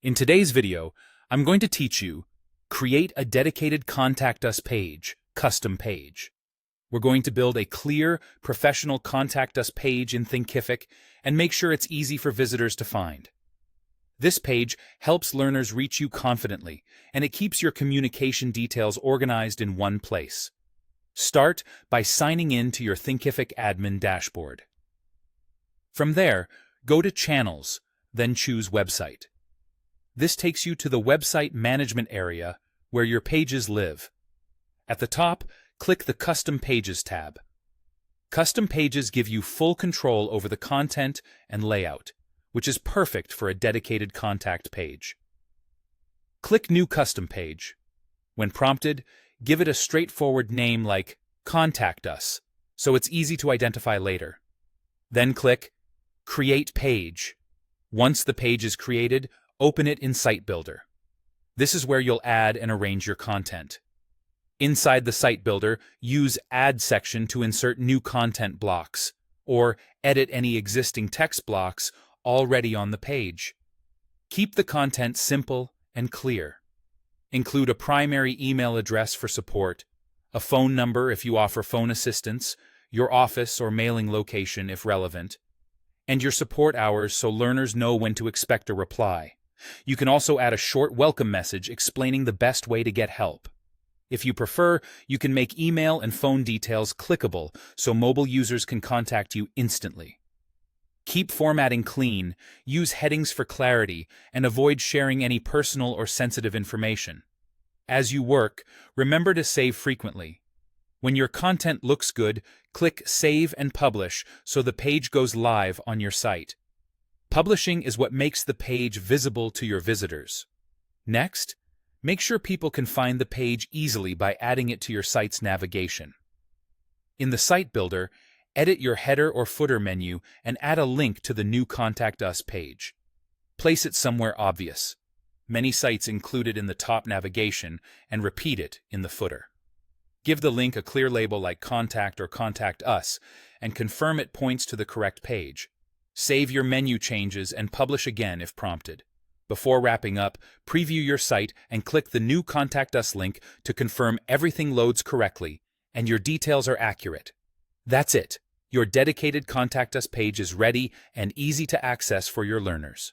In today's video, I'm going to teach you create a dedicated Contact Us page, custom page. We're going to build a clear, professional Contact Us page in Thinkific and make sure it's easy for visitors to find. This page helps learners reach you confidently, and it keeps your communication details organized in one place. Start by signing in to your Thinkific admin dashboard. From there, go to Channels, then choose Website. This takes you to the Website Management area where your pages live. At the top, click the Custom Pages tab. Custom pages give you full control over the content and layout, which is perfect for a dedicated contact page. Click New Custom Page. When prompted, give it a straightforward name like Contact Us, so it's easy to identify later. Then click Create Page. Once the page is created, open it in Site Builder. This is where you'll add and arrange your content. Inside the Site Builder, use Add section to insert new content blocks, or edit any existing text blocks already on the page. Keep the content simple and clear. Include a primary email address for support, a phone number if you offer phone assistance, your office or mailing location if relevant, and your support hours so learners know when to expect a reply. You can also add a short welcome message explaining the best way to get help. If you prefer, you can make email and phone details clickable so mobile users can contact you instantly. Keep formatting clean, use headings for clarity, and avoid sharing any personal or sensitive information. As you work, remember to save frequently. When your content looks good, click Save and Publish so the page goes live on your site. Publishing is what makes the page visible to your visitors. Next, make sure people can find the page easily by adding it to your site's navigation. In the Site Builder, edit your header or footer menu and add a link to the new Contact Us page. Place it somewhere obvious. Many sites include it in the top navigation and repeat it in the footer. Give the link a clear label like Contact or Contact Us and confirm it points to the correct page. Save your menu changes and publish again if prompted. Before wrapping up, preview your site and click the new Contact Us link to confirm everything loads correctly and your details are accurate. That's it. Your dedicated Contact Us page is ready and easy to access for your learners.